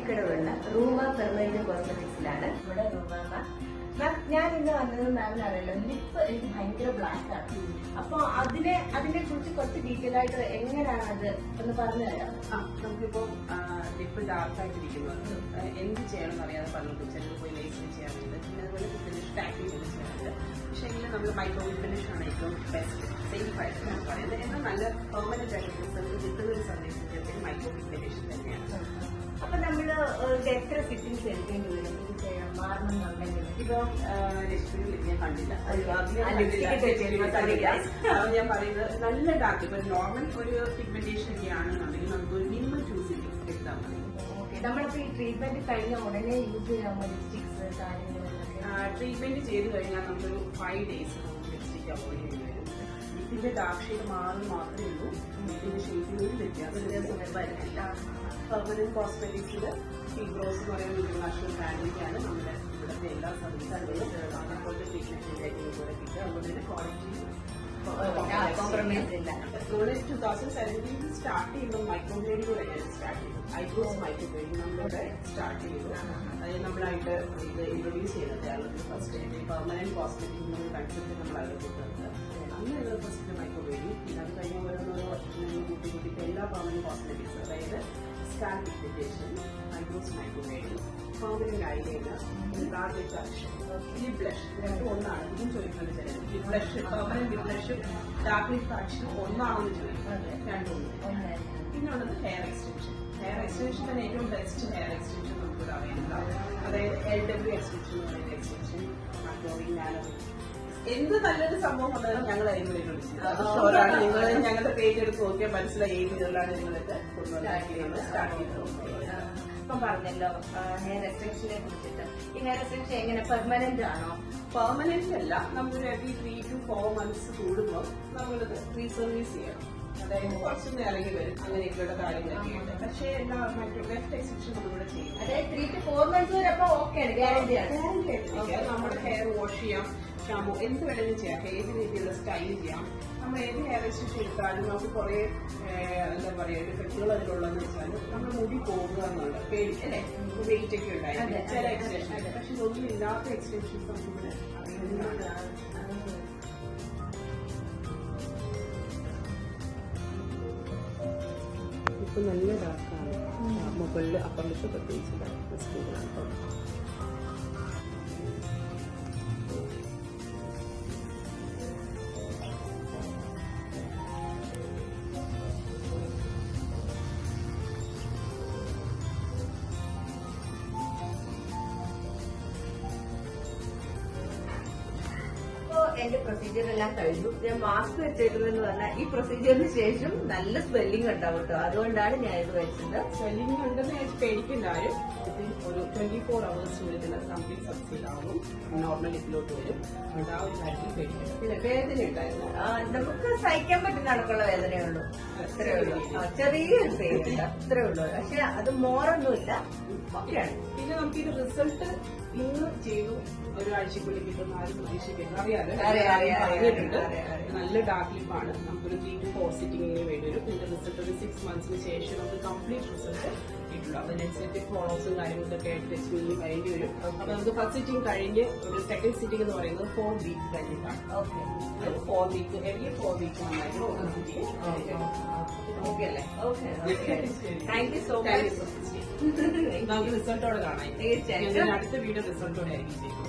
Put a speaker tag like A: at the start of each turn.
A: കാഞ്ഞിരക്കടവുള്ള Ruma permanent കോസ്മെറ്റിക്സിലാണ്. ഇവിടെ റൂമ മാം, ഞാൻ ഇന്ന് വന്നത് മാമിന് അറിയാലോ, ലിപ്പ് എനിക്ക് ഭയങ്കര ബ്ലാക്ക് ആണ്. അപ്പൊ അതിനെ കുറിച്ച് കുറച്ച് ഡീറ്റെയിൽ ആയിട്ട് എങ്ങനെയാണ് അത് ഒന്ന് പറഞ്ഞു തരാം.
B: നമുക്കിപ്പോ ലിപ്പ് ഡാർക്ക് ആയിട്ടിരിക്കുന്നത് എന്ത് ചെയ്യണമെന്ന് അറിയാതെ പലർക്കും ചിലർ പോയി ലേസിൽ ചെയ്യാറുണ്ട്, പിന്നെ അതുപോലെ ഫിനിഷ് ടാക്കിംഗ് ചെയ്യാറുണ്ട്. പക്ഷെ എങ്കിലും നമ്മൾ മൈക്രോവേവ് ഫിനിഷ് ആണ് ഏറ്റവും ബെസ്റ്റ്, സേഫ് ആയിട്ട് ഞാൻ പറയുന്നത്. എന്നാൽ നല്ല പെർമനന്റ് ആയിട്ട് റിസൾട്ട് കിട്ടുന്ന ഒരു സന്ദേശം മൈക്രോവേവ് ഫിനിഷ് തന്നെയാണ്.
A: അപ്പൊ നമ്മള് എത്ര സിറ്റിംഗ്സ് എടുക്കേണ്ടി വരും ഇത് ചെയ്യാൻ മാറണമെന്നുണ്ടെങ്കിൽ?
B: ഇപ്പൊ രശ്മിയിൽ ഞാൻ കണ്ടില്ല, ഞാൻ പറയുന്നത് നല്ല ഡാർക്ക് ഇപ്പൊ നോർമൽ ഒരു പിഗ്മെന്റേഷൻ ഒക്കെ ആണെന്നുണ്ടെങ്കിൽ നമുക്ക് ഒരു മിനിമം 2 സിറ്റിംഗ്സ് എടുത്താൽ മതി.
A: നമ്മളിപ്പോ ഈ ട്രീറ്റ്മെന്റ് കഴിഞ്ഞ ഉടനെ യൂസ് ചെയ്യാമോ ലിപ്സ്റ്റിക്സ് കാര്യങ്ങളൊക്കെ?
B: ട്രീറ്റ്മെന്റ് ചെയ്ത് കഴിഞ്ഞാൽ നമുക്കൊരു 5 days നമുക്ക് ലിപ്സ്റ്റിക് അവോയ്ഡ് ചെയ്യേണ്ടി വരും. ഇതിന്റെ ഡാർക്ക് ഷെയ്ഡ് മാറും മാത്രമേ ഉള്ളൂ, ഇതിന്റെ ഷെയ്ഡിൽ ഒരു വ്യത്യാസം വരുന്നില്ല. പെർമനന്റ് കോസ്മെറ്റിക്സിൽ ഫിബ്രോസ് എന്ന് പറയുന്ന ഇന്റർനാഷണൽ ബ്രാൻഡിലേക്കാണ് നമ്മുടെ ഇവിടുത്തെ എല്ലാ സർവീസുകളും അങ്ങനത്തെ ട്രീറ്റ്മെന്റിലേക്ക് കൂടെ കിട്ടുക. അതുകൊണ്ട് തന്നെ ക്വാളിറ്റി
A: കോംപ്രമൈസ് ഇല്ല.
B: 2017 സ്റ്റാർട്ട് ചെയ്യുമ്പോൾ മൈക്രോബ്ലേഡിംഗ് കൂടെയാണ് സ്റ്റാർട്ട് ചെയ്തത്. ഐബ്രോസ് മൈക്രോബ്ലേഡിംഗ് നമ്മളിവിടെ സ്റ്റാർട്ട് ചെയ്തു. അതായത് നമ്മളായിട്ട് ഇത് ഇൻട്രൊഡ്യൂസ് ചെയ്തത് കേരളത്തിൽ ഫസ്റ്റ് പെർമനന്റ് കോസ്മെറ്റിക് കൺസെപ്റ്റ് നമ്മൾ അവതരിപ്പിക്കുന്നത്. അങ്ങനെ ഫസ്റ്റ് മൈക്രോബ്ലേഡിംഗ്, പിന്നെ അത് കഴിഞ്ഞ ഓരോന്നോരോ വർഷങ്ങളിൽ കൂട്ടി എല്ലാ പെർമനന്റ് കോസ്മെറ്റിക്സ്, അതായത് scan pigmentation, eyebrows microblading, permanent eyeliner, dark blush, lip blush, രണ്ടും ഒന്നാണ്. ഇതും ചോദിക്കുന്നത് ചിലർ lip blush, permanent lip ബ്ലഷും dark lip ആക്ഷനും ഒന്നാണെന്ന് ചോദിക്കുന്നത്, രണ്ടും ഒന്ന്. പിന്നെ ഉള്ളത് ഹെയർ എക്സ്റ്റൻഷൻ. ഹെയർ എക്സ്റ്റൻഷൻ തന്നെ ഏറ്റവും ബെസ്റ്റ് ഹെയർ എക്സ്റ്റൻഷൻ നമുക്കിവിടെ അവൈലബിൾ. അതായത് LW എക്സ്റ്റൻഷൻ എന്ന് പറയുന്ന എക്സ്റ്റൻഷൻ, മൈക്രോവേവ് നാനോ, എന്ത് നല്ലൊരു സംഭവം വന്നാലും ഞങ്ങൾ അതിലൂടെ ഷോറാണ്. നിങ്ങൾ ഞങ്ങളുടെ പേജ് എടുത്ത് നോക്കിയാൽ മനസ്സിലായി ഏത് ഇതിലാണ് നിങ്ങളൊക്കെ സ്റ്റാർട്ട് ചെയ്തത്.
A: ഇപ്പം പറഞ്ഞല്ലോ ഹെയർ എക്സ്റ്റൻഷനെ കുറിച്ചിട്ട്. ഈ ഹെയർ എക്സ്റ്റൻഷൻ എങ്ങനെ പെർമനന്റ് ആണോ?
B: പെർമനന്റ് അല്ല, നമ്മളൊരു every 3 to 4 months കൂടുമ്പോൾ നമ്മളിത് റീസർവീസ് ചെയ്യണം. അതായത് കുറച്ചൊന്ന് ഇറങ്ങി വരും, അങ്ങനെയൊക്കെയുള്ള കാര്യങ്ങളൊക്കെ ഉണ്ട്. പക്ഷേ എല്ലാ മറ്റു ലെഫ്റ്റ് എക്സ്റ്റൻഷൻ നമ്മളിവിടെ ചെയ്യും.
A: അതായത് 3 to 4 months വരെ അപ്പൊ ഓക്കെയാണ്, ഗ്യാരണ്ടി ആണ്.
B: നമ്മുടെ ഹെയർ വാഷ് ചെയ്യാം, ഷാമ്പു എന്ത് വേണമെങ്കിലും ചെയ്യാം, ഏത് രീതിയിലുള്ള സ്റ്റൈൽ ചെയ്യാം. നമ്മൾ ഏത് ഹെയർ എക്സ്റ്റൻഷൻ എടുത്താലും നമുക്ക് കുറെ എന്താ പറയുക ഡിഫക്റ്റുകൾ അതിലുള്ളതെന്ന് വെച്ചാൽ നമ്മുടെ മുടി പോകുക എന്നുള്ള പേടി അല്ലെ, വെയിറ്റ് ഒക്കെ ഉണ്ടായിരുന്നു ചില എക്സ്റ്റൻഷൻ. പക്ഷെ ഇതൊന്നും ഇല്ലാത്ത എക്സ്റ്റൻഷൻസ് നമുക്കിവിടെ അവൈലബിളാണ്. ഇപ്പൊ നല്ല ഡാർക്കാണ്, മുകളിൽ അപ്പർ ലിപ്പ് പ്രത്യേകിച്ച് ഡാർക്ക്.
A: എന്റെ പ്രൊസീജിയർ എല്ലാം കഴിഞ്ഞു. ഞാൻ മാസ്ക് വെച്ചേക്കുന്നതെന്ന് പറഞ്ഞാൽ ഈ പ്രൊസീജിയറിന് ശേഷം നല്ല സ്വെല്ലിംഗ് ഉണ്ടാവും കേട്ടോ, അതുകൊണ്ടാണ് ഞാൻ ഇത് വെച്ചത്.
B: സ്വെല്ലിംഗ് ഉണ്ടെന്ന് പേടിക്കണ്ടാരും. ഒരു 24 hours ഇതിന് കംപ്ലീറ്റ് സക്സീഡ് ആവും, നോർമൽ ലിപ്പിലോട്ട് വരും. ആ ഒരു കാര്യത്തിൽ പേടിക്കണം. പിന്നെ വേദന ഉണ്ടായിരുന്നു,
A: നമുക്ക് സഹിക്കാൻ പറ്റുന്ന കണക്കുള്ള വേദനയേ ഉള്ളൂ, അത്രേ ഉള്ളൂ. ചെറിയൊരു പെയിൻ ഉണ്ട്, അത്രേ ഉള്ളൂ. പക്ഷെ അത് മോറൊന്നുമില്ല, ഓക്കെയാണ്.
B: പിന്നെ നമുക്ക് ഇത് റിസൾട്ട് ഇന്ന് ചെയ്തു ഒരാഴ്ചക്കുള്ളിൽ കിട്ടുന്ന ആരും പ്രതീക്ഷിക്കുന്നത് അറിയാറുണ്ട്. നല്ല ഡാർക്ക് ലിപ്പാണ്, നമുക്കൊരു 3 to 4 സിറ്റിംഗിന് വേണ്ടി വരും. ഇതിന്റെ റിസൾട്ട് ഒരു 6 monthsന് ശേഷം നമുക്ക് കംപ്ലീറ്റ് റിസൾട്ട് കിട്ടുള്ളൂ. അതിനനുസരിച്ച് ഫോളോസും കാര്യങ്ങളൊക്കെ ആയിട്ട് ടെസ്റ്റ് വേണ്ടി വരും. അപ്പൊ നമുക്ക് ഫസ്റ്റ് സിറ്റിംഗ് കഴിഞ്ഞ് ഒരു സെക്കൻഡ് സിറ്റിംഗ് എന്ന് പറയുന്നത് 4 weeks കഴിഞ്ഞിട്ടാണ്. 4 weeks every 4 weeks നന്നായിട്ട് ഓരോ സിറ്റിംഗ് ഓക്കെ അല്ലേ?
A: Thank you so much.
B: നമുക്ക് റിസൾട്ടോടെ കാണാം.
A: തീർച്ചയായും
B: അടുത്ത വീഡിയോ റിസൾട്ടോടെ ആയിരിക്കും.